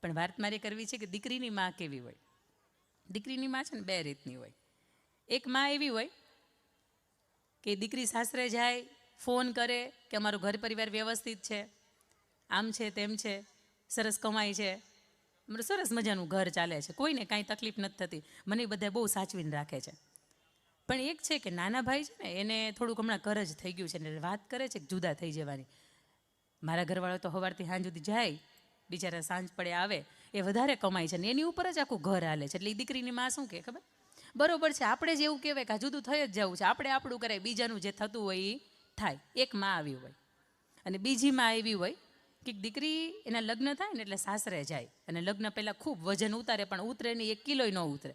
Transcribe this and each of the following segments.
પણ વાત મારે કરવી છે કે દીકરીની માં કેવી હોય. દીકરીની માં છે ને બે રીતની હોય. એક માં એવી હોય કે દીકરી સાસરે જાય, ફોન કરે કે અમારો ઘર પરિવાર વ્યવસ્થિત છે, આમ છે તેમ છે, સરસ કમાય છે, અમારું સરસ મજાનું ઘર ચાલે છે, કોઈને કાંઈ તકલીફ નથી થતી, મને બધા બહુ સાચવીને રાખે છે. પણ એક છે કે નાના ભાઈ છે ને એને થોડુંક હમણાં ઘર જ થઈ ગયું છે ને વાત કરે છે કે જુદા થઈ જવાની. મારા ઘરવાળો તો સવારથી સાંજ સુધી જાય, બિચારા સાંજ પડે આવે, એ વધારે કમાય છે ને એની ઉપર જ આખું ઘર હાલે છે. એટલે એ દીકરીની માં શું કહે ખબર? બરોબર છે, આપણે જ એવું કહેવાય કે આ જુદું થઈ જ જવું છે, આપણે આપણું કરાય, બીજાનું જે થતું હોય એ થાય. એક માં આવી હોય. અને બીજી માં એવી હોય કે દીકરી એના લગ્ન થાય ને એટલે સાસરે જાય અને લગ્ન પહેલાં ખૂબ વજન ઉતારે, પણ ઉતરે નહીં, 1 કિલોય ન ઉતરે.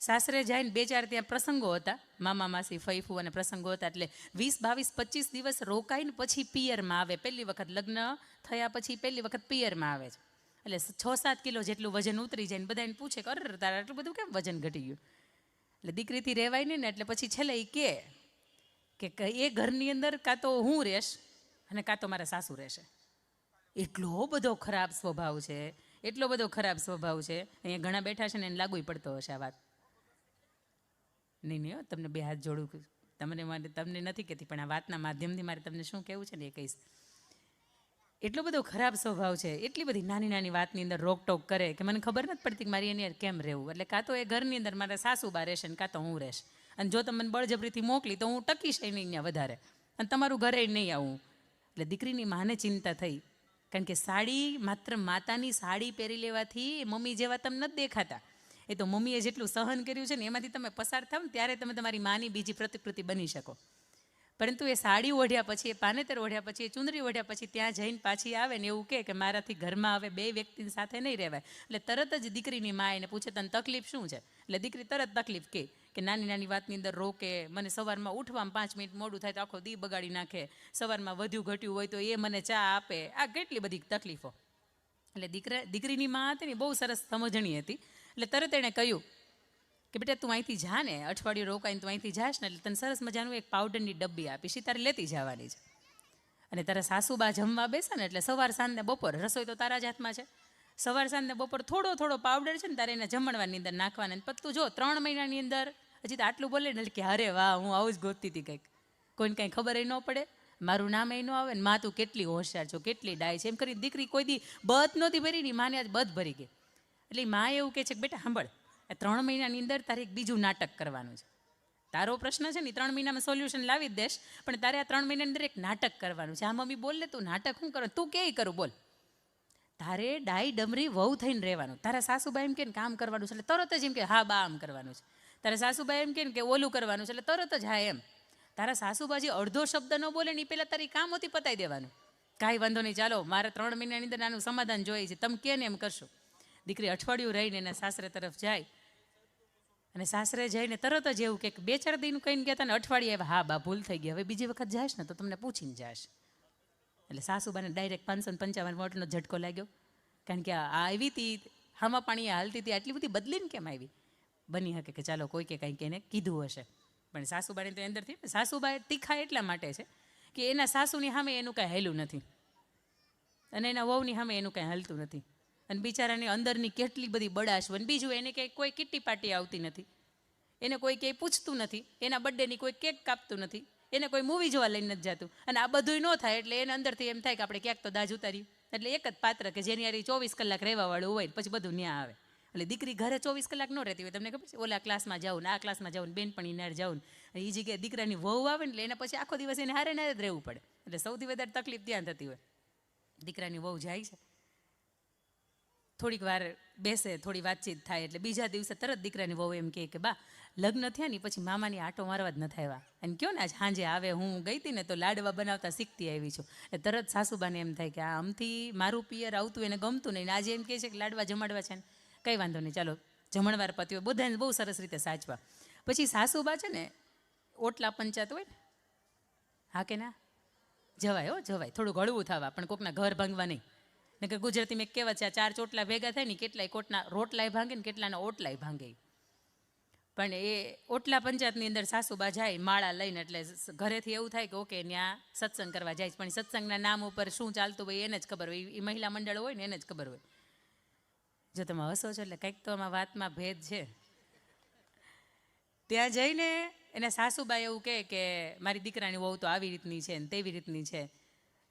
સાસરે જાય ને 2-4 ત્યાં પ્રસંગો હતા, મામા માસી ફઈફુ અને પ્રસંગો હતા, એટલે 20, 22, 25 દિવસ રોકાઈને પછી પિયરમાં આવે. પહેલી વખત લગ્ન થયા પછી પહેલી વખત પિયરમાં આવે છે. એટલે 6-7 કિલો જેટલું વજન ઉતરી જાય ને બધાને પૂછે કે અરે તારે આટલું બધું કેમ વજન ઘટી ગયું? એટલે દીકરીથી રહેવાય નહીં ને, એટલે પછી છેલ્લે એ કે એ ઘરની અંદર કાં તો હું રહેશ અને કાં તો મારા સાસુ રહેશે. એટલો બધો ખરાબ સ્વભાવ છે, એટલો બધો ખરાબ સ્વભાવ છે. અહીંયા ઘણા બેઠા છે ને એને લાગુ પડતો હશે આ વાત. નહીં હો, તમને 2 હાથ જોડું, તમને નથી કહેતી, પણ આ વાતના માધ્યમથી મારે તમને શું કહેવું છે ને એ કહીશ. એટલો બધો ખરાબ સ્વભાવ છે, એટલી બધી નાની નાની વાતની અંદર રોકટોક કરે કે મને ખબર નથી પડતી કે મારી એની યાર કેમ રહેવું. એટલે કાં તો એ ઘરની અંદર મારા સાસુબા રહેશે ને કાં તો હું રહીશ. અને જો તમે મને બળજબરીથી મોકલી તો હું ટકીશ નહીં અહીંયા વધારે, અને તમારું ઘરે નહીં આવું. એટલે દીકરીની માને ચિંતા થઈ, કારણ કે સાડી માત્ર માતાની સાડી પહેરી લેવાથી મમ્મી જેવા તમે નથી દેખાતા. એ તો મમ્મીએ જેટલું સહન કર્યું છે ને એમાંથી તમે પસાર થાવ ને ત્યારે તમે તમારી માની બીજી પ્રતિકૃતિ બની શકો. પરંતુ એ સાડી ઓઢ્યા પછી, એ પાનેતર ઓઢ્યા પછી, એ ચુંદડી ઓઢ્યા પછી ત્યાં જઈને પાછી આવે ને એવું કે મારાથી ઘરમાં હવે 2 વ્યક્તિ સાથે નહીં રહેવાય. એટલે તરત જ દીકરીની મા એને પૂછે તને તકલીફ શું છે? એટલે દીકરી તરત તકલીફ કે નાની નાની વાતની અંદર રોકે, મને સવારમાં ઉઠવામાં 5 મિનિટ મોડું થાય તો આખો દી બગાડી નાખે, સવારમાં વધ્યું ઘટ્યું હોય તો એ મને ચા આપે, આ કેટલી બધી તકલીફો. એટલે દીકરીની મા હતી ને બહુ સરસ સમજણી હતી. એટલે તરત એણે કહ્યું કે બેટા તું અહીંથી જા ને, અઠવાડિયું રોકાઈને તું અહીંથી જાશ ને એટલે તને સરસ મજાનું એક પાવડરની ડબ્બી આપીશ, એ તારે લેતી જવાની છે. અને તારા સાસુબા જમવા બેસે ને એટલે સવાર સાંજ ને બપોર, રસોઈ તો તારા જ હાથમાં છે, સવાર સાંજ ને બપોર થોડો થોડો પાવડર છે ને તારે એને જમણવાની અંદર નાખવાના. અને તું જો 3 મહિનાની અંદર હજી તો આટલું બોલે ને કે અરે વાહ, હું આવું જ ગોતતી હતી કંઈક, કોઈને કાંઈ ખબર ન પડે, મારું નામ એ ન આવે ને, માં તું કેટલી હોશિયાર છો, કેટલી ડાય છે, એમ કરી દીકરી કોઈ દી બધ નહોતી ભરી ને માને આજ બધ ભરી ગઈ. એટલે માં એવું કહે છે કે બેટા સાંભળ, 3 મહિનાની અંદર તારે એક બીજું નાટક કરવાનું છે. તારો પ્રશ્ન છે ને 3 મહિનામાં સોલ્યુશન લાવી જ દેશ, પણ તારે આ 3 મહિનાની અંદર એક નાટક કરવાનું છે. આ મમ્મી બોલ લે, તું નાટક શું કરો, તું કે કરું બોલ. તારે ડાઈ ડમરી વહુ થઈને રહેવાનું. તારા સાસુબા એમ કે કામ કરવાનું છે એટલે તરત જ એમ કે હા બા આમ કરવાનું છે. તારા સાસુબા એમ કે ઓલું કરવાનું છે એટલે તરત જ હા એમ. તારા સાસુબા જે અડધો શબ્દ ન બોલે ને એ પહેલાં તારી કામ હોતી પતાવી દેવાનું. કાંઈ વાંધો નહીં, ચાલો મારે 3 મહિનાની અંદર આનું સમાધાન જોઈએ છે, તમે કે ને એમ કરશો. દીકરી અઠવાડિયું રહીને એના સાસરે તરફ જાય, અને સાસરે જઈને તરત જ એવું કે 2-4 દિન કહીને ગયા ને અઠવાડિયે આવ્યા, હા બા ભૂલ થઈ ગઈ, હવે બીજી વખત જાશ ને તો તમને પૂછીને જાશ. એટલે સાસુબાને ડાયરેક્ટ 555 વોટનો ઝટકો લાગ્યો, કારણ કે આ આવી હતી હામાં પાણી હાલતી હતી, આટલી બધી બદલીને કેમ આવી? બની શકે કે ચાલો કોઈ કે કંઈક એને કીધું હશે, પણ સાસુબાને તો અંદરથી, સાસુબા તીખા એટલા માટે છે કે એના સાસુની સામે એનું કાંઈ હેલું નથી અને એના વહુની સામે એનું કાંઈ હાલતું નથી. અને બિચારાની અંદરની કેટલી બધી બડાશ હોય. બીજું એને કંઈ કોઈ કિટ્ટી પાર્ટી આવતી નથી, એને કોઈ કંઈ પૂછતું નથી, એના બર્થડેની કોઈ કેક કાપતું નથી, એને કોઈ મૂવી જોવા લઈને નથી જતું. અને આ બધું ન થાય એટલે એને અંદરથી એમ થાય કે આપણે ક્યાંક તો દાજ ઉતાર્યું. એટલે એક જ પાત્ર કે જેની યાર 24 કલાક રહેવાવાળું હોય, પછી બધું ન્યા આવે. એટલે દીકરી ઘરે 24 કલાક ન રહેતી હોય, તમને ખબર છે, ઓલા ક્લાસમાં જાઉં ને આ ક્લાસમાં જાઉં ને બેનપણી નાર જાઉં ને, એ જગ્યાએ દીકરાની વહુ આવે ને એટલે એને પછી આખો દિવસ એને હારે નારે જ રહેવું પડે. એટલે સૌથી વધારે તકલીફ ત્યાં થતી હોય. દીકરાની વહુ જાય છે, થોડીક વાર બેસે, થોડી વાતચીત થાય, એટલે બીજા દિવસે તરત દીકરાની વહુ એમ કે બા લગ્ન થયા ને પછી મામાની આટો મારવા જ નથી આવ્યા, અને કયો ને આજ સાંજે આવે, હું ગઈ હતી ને તો લાડવા બનાવતા શીખતી આવી છું. એટલે તરત સાસુબાને એમ થાય કે આ આમથી મારું પિયર આવતું એને ગમતું નહીં, આજે એમ કહે છે કે લાડવા જમાડવા છે ને, કંઈ વાંધો નહીં, ચાલો જમણવાર પત્યો, બધાને બહુ સરસ રીતે સાચવા. પછી સાસુબા છે ને ઓટલા પંચાયત હોય ને, હા કે ના જવાય, હો જવાય, થોડું હળવું થવા, પણ કોકના ઘર ભાંગવા નહીં. ને કે ગુજરાતીમાં એક કહેવત છે, 4 ચોટલા ભેગા થાય ને કેટલાય કોટના રોટલાય ભાંગે ને કેટલાના ઓટલાય ભાંગે. પણ એ ઓટલા પંચાયતની અંદર સાસુબા જાય માળા લઈને, એટલે ઘરેથી એવું થાય કે ઓકે ત્યાં સત્સંગ કરવા જાય, પણ સત્સંગના નામ ઉપર શું ચાલતું હોય એને જ ખબર હોય, એ મહિલા મંડળ હોય ને એને જ ખબર હોય. જો તમે હસો છો એટલે કંઈક તો આમાં વાતમાં ભેદ છે. ત્યાં જઈને એને સાસુબા એવું કહે કે મારી દીકરાની વહુ તો આવી રીતની છે ને તેવી રીતની છે.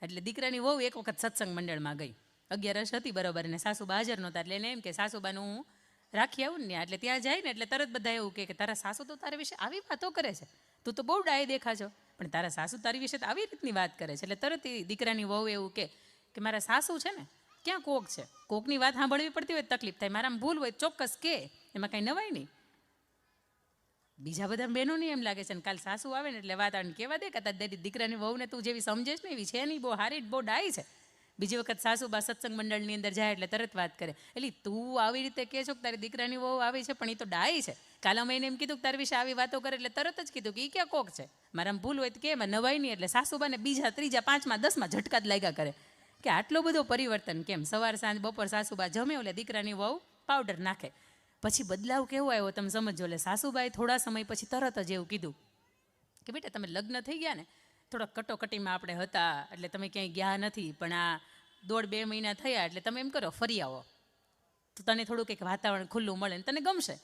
એટલે દીકરાની વહુ એક વખત સત્સંગ મંડળમાં ગઈ, 11 હતી બરોબર, અને સાસુબા હાજર નહોતા. એટલે એને એમ કે સાસુબાનું હું રાખી આવું ને. એટલે ત્યાં જાય ને એટલે તરત બધા એવું કે તારા સાસુ તો તારા વિશે આવી વાતો કરે છે, તું તો બહુ ડાય દેખાશો, પણ તારા સાસુ તારી વિશે તો આવી રીતની વાત કરે છે. એટલે તરત એ દીકરાની વહુ એવું કે મારા સાસુ છે ને ક્યાં કોક છે, કોકની વાત સાંભળવી પડતી હોય તકલીફ થાય, મારામાં ભૂલ હોય ચોક્કસ કે, એમાં કાંઈ નવાય નહીં. બીજા બધા બહેનોને એમ લાગે છે ને કાલ સાસુ આવે ને એટલે વાત આને કહેવા દે કે તારી દીકરાની વહુને તું જેવી સમજેશ ને એવી છે નહીં, બહુ હારી બહુ ડાય છે. બીજી વખત સાસુબા સત્સંગ મંડળની અંદર જાય એટલે તરત વાત કરે, એટલે તું આવી રીતે કહે છો કે તારી દીકરાની વહુ આવી છે પણ એ તો ડાય છે. કાલે અમે એને એમ કીધું કે તારી વિશે આવી વાતો કરે એટલે તરત જ કીધું કે એ ક્યાં કોક છે, મારામાં ભૂલ હોય તો કે એમાં નવાય નહીં. એટલે સાસુબાને બીજા ત્રીજા પાંચમા 10માં ઝટકા જ લાગ્યા કરે કે આટલો બધો પરિવર્તન કેમ. સવાર સાંજ બપોર સાસુબા જમે એટલે દીકરાની વહુ પાવડર નાખે. પછી બદલાવ કેવો આવ્યો તમે સમજો. એટલે સાસુબાએ થોડા સમય પછી તરત જ એવું કીધું કે બેટા તમે લગ્ન થઈ ગયા ને થોડાક કટોકટીમાં આપણે હતા એટલે તમે ક્યાંય ગયા નથી, પણ આ 1.5-2 મહિના થયા એટલે તમે એમ કરો ફરી આવો તો તને થોડું કંઈક વાતાવરણ ખુલ્લું મળે ને તને ગમશે.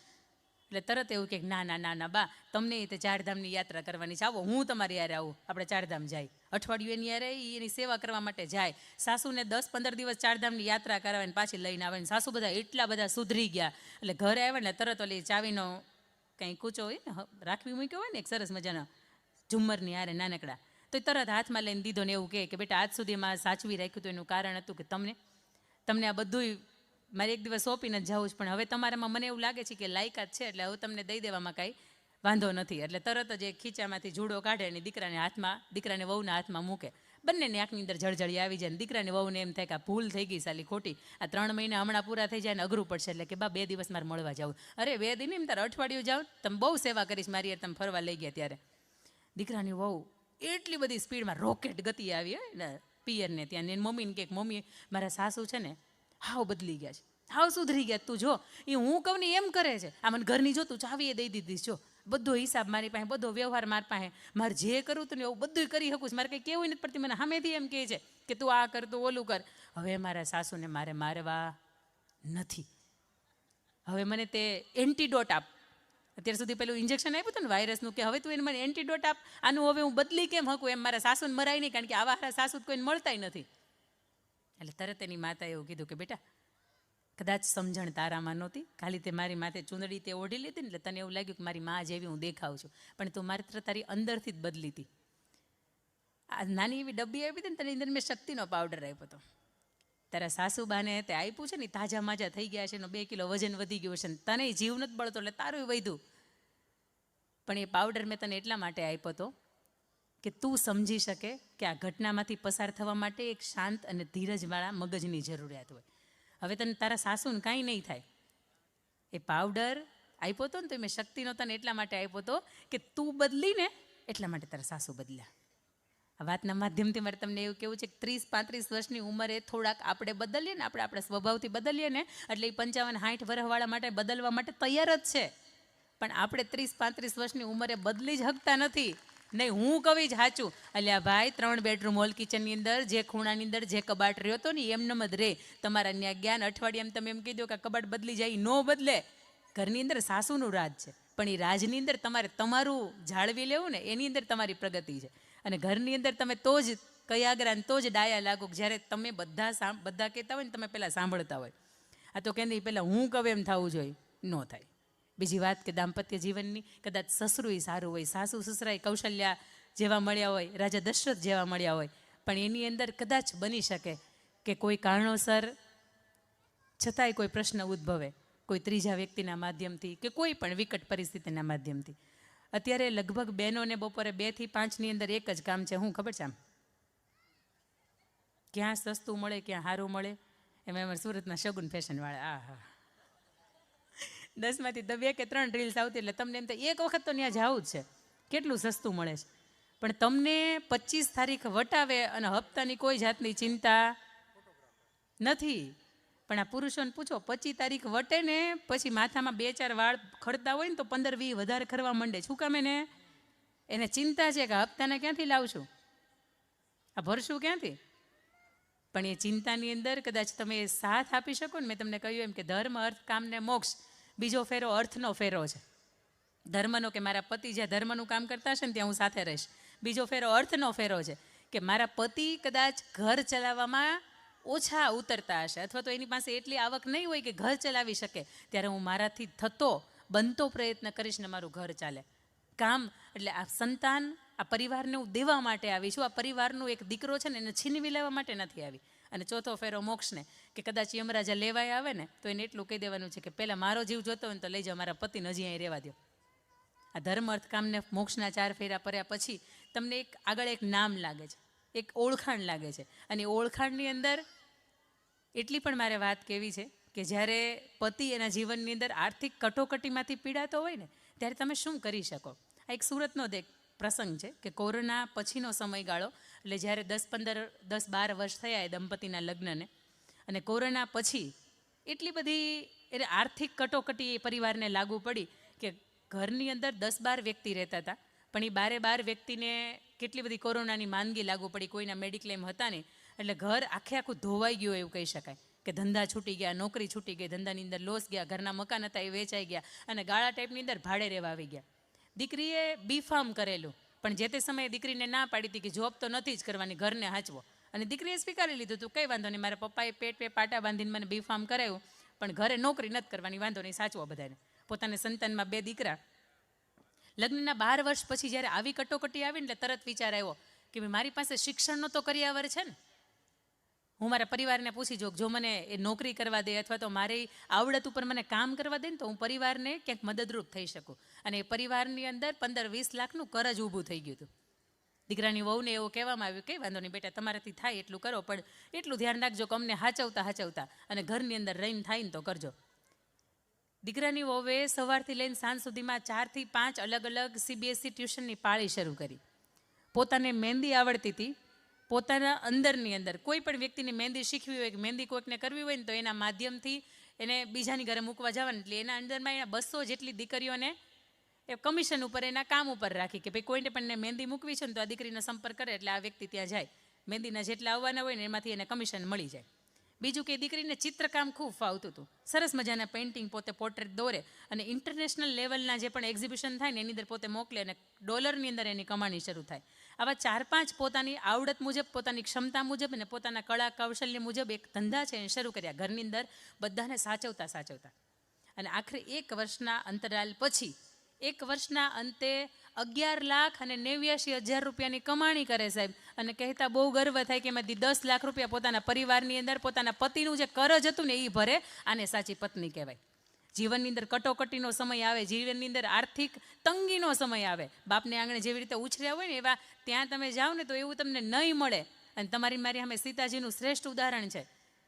એટલે તરત એવું કે ના ના ના ના બા તમને તે ચારધામની યાત્રા કરવાની છે, આવો હું તમારી યારે આવું, આપણે ચારધામ જાય. અઠવાડિયું એની યારે એની સેવા કરવા માટે જાય. સાસુને 10-15 દિવસ ચારધામની યાત્રા કરાવીને પાછી લઈને આવે ને સાસુ બધા એટલા બધા સુધરી ગયા. એટલે ઘરે આવે ને તરત ઓલી ચાવીનો કંઈ કૂચો હોય ને રાખવી મૂક્યો હોય ને એક સરસ મજાનો ઝુમ્મરની હારે નાનકડા, તો તરત હાથમાં લઈને દીધો ને એવું કે બેટા આજ સુધીમાં સાચવી રાખ્યું તો એનું કારણ હતું કે તમને આ બધુંય મારે એક દિવસ સોંપીને જ જવું જ, પણ હવે તમારામાં મને એવું લાગે છે કે લાયકાત છે એટલે હવે તમને દઈ દેવામાં કાંઈ વાંધો નથી. એટલે તરત જ એક ખીચામાંથી જુડો કાઢે અને દીકરાને વહુના હાથમાં મૂકે. બંનેની આંખની અંદર જળજળી આવી જાય ને દીકરાની વહુને એમ થાય કે આ ભૂલ થઈ ગઈ સાલી ખોટી, આ 3 મહિના હમણાં પૂરા થઈ જાય ને અઘરું પડશે. એટલે કે બા 2 દિવસ મારે મળવા જાવ. અરે 2 દિન એમ તારે અઠવાડિયું જાવ, તમે બહુ સેવા કરીશ મારી યાર, તમે ફરવા લઈ ગયા ત્યારે. દીકરાની વહુ એટલી બધી સ્પીડમાં રોકેટ ગતિ આવી હોય ને પિયરને ત્યાં. ને મમ્મીને કે મમ્મી મારા સાસુ છે ને હાવ બદલી ગયા છે, હાવ સુધરી ગયા, તું જો એ હું કહું ને એમ કરે છે. આ મને ઘરની જો તું ચાવીએ દઈ દીધી, જો બધો હિસાબ મારી પાસે, બધો વ્યવહાર મારી પાસે, મારે જે કરવું તું ને એવું બધું કરી શકું છું, મારે કંઈ કહેવું નથી પડતી. મને સામેથી એમ કહે છે કે તું આ કર તું ઓલું કર. હવે મારા સાસુને મારે મારવા નથી, હવે મને તે એન્ટીડોટ આપ. અત્યાર સુધી પેલું ઇન્જેક્શન આપ્યું હતું ને વાયરસનું, કે હવે તું એને મને એન્ટીડોટ આપ, આનું હવે હું બદલી કેમ શકું. એમ મારા સાસુને મરાય નહીં, કારણ કે આવા સાસુ કોઈને મળતાય નથી. એટલે તરત એની માતાએ એવું કીધું કે બેટા કદાચ સમજણ તારામાં નહોતી, ખાલી તે મારી માથે ચૂંદડી તે ઓઢી લીધી ને એટલે તને એવું લાગ્યું કે મારી મા જેવી હું દેખાઉં છું, પણ તું માત્ર તારી અંદરથી જ બદલી હતી. આ નાની એવી ડબ્બી આપી હતી ને તેની અંદર મેં શક્તિનો પાવડર આપ્યો હતો. તારા સાસુબાને તે આપ્યું છે ને તાજા માજા થઈ ગયા છે, 2 કિલો વજન વધી ગયું છે ને તને જીવ નથી બળતો એટલે તારું વધ્યું, પણ એ પાવડર મેં તને એટલા માટે આપ્યો હતો કે તું સમજી શકે કે આ ઘટનામાંથી પસાર થવા માટે એક શાંત અને ધીરજવાળા મગજની જરૂરિયાત હોય. હવે તને તારા સાસુને કાંઈ નહીં થાય. એ પાવડર આપ્યો હતો ને તો મેં શક્તિનો તને એટલા માટે આપ્યો હતો કે તું બદલીને એટલા માટે તારા સાસુ બદલ્યા. આ વાતના માધ્યમથી મારે તમને એવું કેવું છે કે 30-35 વર્ષની ઉંમરે થોડાક આપણે બદલીએ ને, આપણે આપણા સ્વભાવથી બદલીએ ને એટલે એ 55-60 વર્ષવાળા માટે બદલવા માટે તૈયાર જ છે. પણ આપણે 30-35 વર્ષની ઉંમરે બદલી જ શકતા નથી. નહીં હું કવી જ સાચું. અલ્યા ભાઈ 3 બેડરૂમ હોલ કિચનની અંદર જે ખૂણાની અંદર જે કબાટ રહ્યો હતો ને એમનેમ જ રહે. તમારા ત્યાં જ્ઞાન અઠવાડિયામાં તમે એમ કીધું કે કબાટ બદલી જાય, ન બદલે. ઘરની અંદર સાસુનું રાજ છે, પણ એ રાજની અંદર તમારે તમારું જાળવી લેવું ને એની અંદર તમારી પ્રગતિ છે. અને ઘરની અંદર તમે તો જ કયાગરા તો જ ડાયા લાગો જ્યારે તમે બધા કહેતા હોય ને તમે પહેલાં સાંભળતા હોય. આ તો ਕਹਿੰદી પહેલાં હું કહું એમ થવું જોઈએ, ન થાય. બીજી વાત કે દાંપત્ય જીવનની કદાચ સસરુંય સારું હોય, સાસુ સસરાય કૌશલ્યા જેવા મળ્યા હોય, રાજા દશરથ જેવા મળ્યા હોય, પણ એની અંદર કદાચ બની શકે કે કોઈ કારણોસર છતાંય કોઈ પ્રશ્ન ઉદ્ભવે, કોઈ ત્રીજા વ્યક્તિના માધ્યમથી કે કોઈ પણ વિકટ પરિસ્થિતિના માધ્યમથી. અત્યારે લગભગ બહેનોને બપોરે 2 થી 5ની અંદર એક જ કામ છે, હું ખબર છે આમ ક્યાં સસ્તું મળે ક્યાં સારું મળે. એમાં અમારે સુરતના શગુન ફેશનવાળા હા 10માંથી 2 કે 3 રીલ્સ આવતી એટલે તમને એમ થાય એક વખત તો ત્યાં જવું જ છે, કેટલું સસ્તું મળે છે. પણ તમને 25 તારીખ વટાવે અને હપ્તાની કોઈ જાતની ચિંતા નથી. પણ આ પુરુષોને પૂછો 25 તારીખ વટે ને પછી માથામાં 2-4 વાળ ખડતા હોય ને તો 15-20 વધારે ખરવા માંડે. શું કામ? એને ચિંતા છે કે હપ્તાને ક્યાંથી લાવશું, આ ભરશું ક્યાંથી. પણ એ ચિંતાની અંદર કદાચ તમે સાથ આપી શકો ને, મેં તમને કહ્યું એમ કે ધર્મ, અર્થ, કામ ને મોક્ષ, બીજો ફેરો અર્થનો ફેરો છે. ધર્મનો કે મારા પતિ જ્યાં ધર્મનું કામ કરતા હશે ને ત્યાં હું સાથે રહીશ. બીજો ફેરો અર્થનો ફેરો છે કે મારા પતિ કદાચ ઘર ચલાવવામાં ઓછા ઉતરતા હશે, અથવા તો એની પાસે એટલી આવક નહીં હોય કે ઘર ચલાવી શકે, ત્યારે હું મારાથી બનતો પ્રયત્ન કરીશ ને મારું ઘર ચાલે. કામ એટલે આ સંતાન, આ પરિવારને હું દેવા માટે આવી છું. આ પરિવારનો એક દીકરો છે ને એને છીનવી લેવા માટે નથી આવી. અને ચોથો ફેરો મોક્ષને, કે કદાચ યમરાજા લેવાય આવે ને તો એને એટલું કહી દેવાનું છે કે પહેલાં મારો જીવ જોતો હોય ને તો લઈ જાઓ, મારા પતિને હજી અહીં રહેવા દો. આ ધર્મ, અર્થ, કામને મોક્ષના 4 ફેરા પર્યા પછી તમને એક આગળ એક નામ લાગે છે, એક ઓળખાણ લાગે છે. અને ઓળખાણની અંદર એટલી પણ મારે વાત કહેવી છે કે જ્યારે પતિ એના જીવનની અંદર આર્થિક કટોકટીમાંથી પીડાતો હોય ને ત્યારે તમે શું કરી શકો. આ એક સુરતનો જ એક પ્રસંગ છે કે કોરોના પછીનો સમયગાળો, એટલે જ્યારે 10-12 વર્ષ થયા એ દંપતીના લગ્નને, અને કોરોના પછી એટલી બધી એને આર્થિક કટોકટી એ પરિવારને લાગુ પડી કે ઘરની અંદર 10-12 વ્યક્તિ રહેતા હતા, પણ એ 12 વ્યક્તિને કેટલી બધી કોરોનાની માંદગી લાગુ પડી, કોઈના મેડિક્લેમ હતા નહીં, એટલે ઘર આખું ધોવાઈ ગયું એવું કહી શકાય. કે ધંધા છૂટી ગયા, નોકરી છૂટી ગઈ, ધંધાની અંદર લોસ ગયા, ઘરના મકાન હતા એ વેચાઈ ગયા, અને ગાળા ટાઈપની અંદર ભાડે રહેવા આવી ગયા. દીકરીએ B.Pharm કરેલું, પણ જે તે સમયે દીકરીને ના પાડી હતી કે જોબ તો નથી જ કરવાની, ઘરને હાંચવો, અને દીકરીએ સ્વીકારી લીધું હતું, કંઈ વાંધો નહીં, મારા પપ્પાએ પેટ પાટા બાંધીને મને B.Pharm કરાવ્યું, પણ ઘરે નોકરી નથી કરવાની, વાંધો નહીં, સાચવો બધાને. પોતાના સંતાનમાં 2 દીકરા. લગ્નના 12 વર્ષ પછી જ્યારે આવી કટોકટી આવી ને એટલે તરત વિચાર આવ્યો કે મારી પાસે શિક્ષણનો તો કરિયાવર છે ને, હું મારા પરિવારને પૂછી જોઉં, જો મને એ નોકરી કરવા દે અથવા તો મારી આવડત ઉપર મને કામ કરવા દે ને તો હું પરિવારને ક્યાંક મદદરૂપ થઈ શકું. અને એ પરિવારની અંદર 15-20 લાખનું કરજ ઊભું થઈ ગયું હતું. દીકરાની વહુને એવું કહેવામાં આવ્યું, કંઈ વાંધો નહીં બેટા, તમારાથી થાય એટલું કરો, પણ એટલું ધ્યાન રાખજો કે અમને હાચવતા અને ઘરની અંદર રહીને થાય ને તો કરજો. દીકરાની વહુએ સવારથી લઈને સાંજ સુધીમાં 4 થી 5 અલગ અલગ CBSE ટ્યુશનની પાળી શરૂ કરી. પોતાને મહેંદી આવડતી હતી, પોતાના અંદરની અંદર કોઈ પણ વ્યક્તિની મહેંદી શીખવી હોય કે મહેંદી કોઈકને કરવી હોય ને તો એના માધ્યમથી એને બીજાની ઘરે મૂકવા જવાનું, એટલે એના અંદરમાં એના 200 જેટલી દીકરીઓને એ કમિશન ઉપર, એના કામ ઉપર રાખી કે ભાઈ કોઈને પણ મહેંદી મૂકવી છે ને તો આ દીકરીનો સંપર્ક કરે એટલે આ વ્યક્તિ ત્યાં જાય, મહેંદીના જેટલા આવવાના હોય ને એમાંથી એને કમિશન મળી જાય. બીજું કે દીકરીને ચિત્રકામ ખૂબ ફાવતું હતું, સરસ મજાના પેઇન્ટિંગ, પોતે પોર્ટ્રેટ દોરે, અને ઇન્ટરનેશનલ લેવલના જે પણ એક્ઝિબિશન થાય ને એની અંદર પોતે મોકલે અને ડોલરની અંદર એની કમાણી શરૂ થાય. આવા 4-5 પોતાની આવડત મુજબ, પોતાની ક્ષમતા મુજબ અને પોતાના કળા કૌશલ્ય મુજબ એક ધંધા છે એ શરૂ કર્યા, ઘરની અંદર બધાને સાચવતા. અને આખરે 1 વર્ષના અંતરાલ પછી, 1 વર્ષના અંતે 11,89,000 રૂપિયાની કમાણી કરે સાહેબ. અને કહેતા બહુ ગર્વ થાય કે એમાંથી 10 લાખ રૂપિયા પોતાના પરિવારની અંદર પોતાના પતિનું જે કરજ હતું ને એ ભરે. આને સાચી પત્ની કહેવાય. જીવનની અંદર કટોકટીનો સમય આવે, જીવનની અંદર આર્થિક તંગીનો સમય આવે, બાપને આંગણે જેવી રીતે ઉછર્યા હોય ને એવા ત્યાં તમે જાઓ ને તો એવું તમને નહીં મળે. અને તમારી મારી સામે સીતાજીનું શ્રેષ્ઠ ઉદાહરણ છે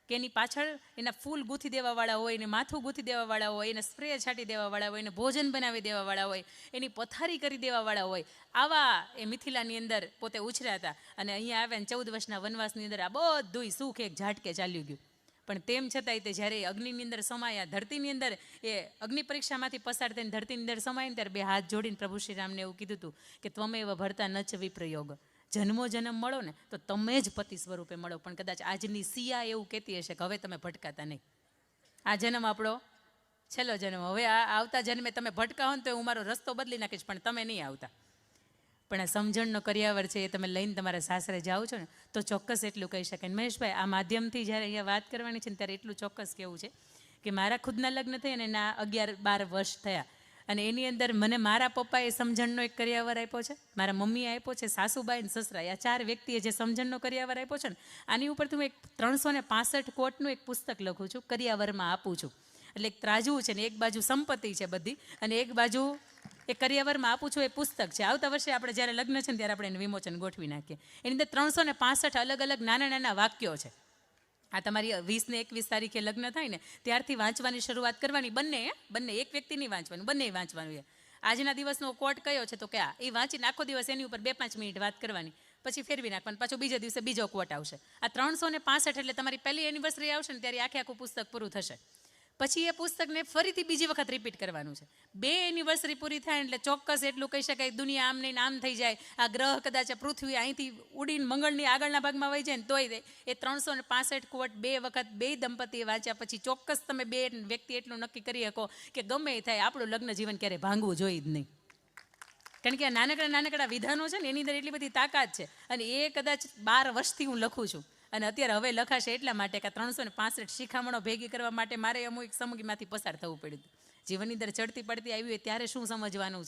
કે એની પાછળ એના ફૂલ ગૂંથી દેવાવાળા હોય, એને માથું ગૂંથી દેવાવાળા હોય, એને સ્પ્રે છાંટી દેવાવાળા હોય, એને ભોજન બનાવી દેવાવાળા હોય, એની પથારી કરી દેવાવાળા હોય. આવા એ મિથિલાની અંદર પોતે ઉછર્યા હતા. અને અહીંયા આવ્યા ને 14 વર્ષના વનવાસની અંદર આ બધુંય સુખ એક ઝાટકે ચાલ્યું ગયું. પણ તેમ છતાંય તે જ્યારે અગ્નિની અંદર સમાયા, ધરતીની અંદર એ અગ્નિ પરીક્ષામાંથી પસાર થઈને ધરતીની અંદર સમાય ત્યારે 2 હાથ જોડીને પ્રભુ શ્રી રામને એવું કીધું હતું કે ત્વમેવ ભર્તા નચ વિપ્રયોગ, જન્મો જન્મ મળો ને તો તમે જ પતિ સ્વરૂપે મળો. પણ કદાચ આજની સિયા એવું કહેતી હશે કે હવે તમે ભટકાતા નહીં, આ જન્મ આપણો છેલ્લો જન્મ, હવે આ આવતા જન્મે તમે ભટકાવો ને તો હું મારો રસ્તો બદલી નાખીશ, પણ તમે નહીં આવતા. પણ આ સમજણનો કરિયાવર છે એ તમે લઈને તમારા સાસરે જાઓ છો ને તો ચોક્કસ એટલું કહી શકાય. મહેશભાઈ, આ માધ્યમથી જ્યારે અહીંયા વાત કરવાની છે ને ત્યારે એટલું ચોક્કસ કહેવું છે કે મારા ખુદના લગ્ન થઈ અને એના 11-12 વર્ષ થયા, અને એની અંદર મને મારા પપ્પાએ સમજણનો એક કરિયાવર આપ્યો છે, મારા મમ્મીએ આપ્યો છે, સાસુબાઈ અને સસરા, આ 4 વ્યક્તિએ જે સમજણનો કરિયાવર આપ્યો છે ને આની ઉપરથી હું એક 365 કોટનું એક પુસ્તક લખું છું, કરિયાવરમાં આપું છું. એટલે એક ત્રાજવું છે ને એક બાજુ સંપત્તિ છે બધી, અને એક બાજુ એ કરિયાવરમાં આપું છું એ પુસ્તક છે. આવતા વર્ષે આપણે જ્યારે લગ્ન છે ને ત્યારે આપણે એનું વિમોચન ગોઠવી નાખીએ. એની અંદર 365 અલગ અલગ નાના નાના વાક્યો છે. આ તમારી 20 ને 21 તારીખે લગ્ન થાય ને ત્યારથી વાંચવાની શરૂઆત કરવાની. બંને એક વ્યક્તિ નહીં વાંચવાનું, બંને વાંચવાનું છે. આજના દિવસનો કોટ કયો છે તો કે આ, એ વાંચીને આખો દિવસ એની ઉપર 2-5 મિનિટ વાત કરવાની, પછી ફેરવી નાખવાનું, પાછો બીજા દિવસે બીજો કોટ આવશે. આ 365 એટલે તમારી પહેલી એનિવર્સરી આવશે ને ત્યારે આખું પુસ્તક પૂરું થશે. પછી એ પુસ્તકને ફરીથી બીજી વખત રિપીટ કરવાનું છે. 2 એનિવર્સરી પૂરી થાય એટલે ચોક્કસ એટલું કહી શકાય દુનિયા આમ નહીં આમ થઈ જાય, આ ગ્રહ કદાચ પૃથ્વી અહીંથી ઉડીને મંગળની આગળના ભાગમાં વહી જાય ને તોય દે. એ 365 કોટ 2 વખત 2 દંપતીએ વાંચ્યા પછી ચોક્કસ તમે 2 વ્યક્તિ એટલું નક્કી કરી શકો કે ગમે એ થાય આપણું લગ્ન જીવન ક્યારે ભાંગવું જોઈએ જ નહીં. કારણ કે આ નાનકડા નાનકડા વિધાનો છે ને એની અંદર એટલી બધી તાકાત છે. અને એ કદાચ 12 વર્ષથી હું લખું છું અને અત્યારે હવે લખાશે એટલા માટે કે 365 શિખામણો ભેગી કરવા માટે મારે અમુક સમયમાંથી પસાર થવું પડ્યું. જીવનની અંદર ચડતી પડતી આવી હોય ત્યારે શું સમજવાનું છે.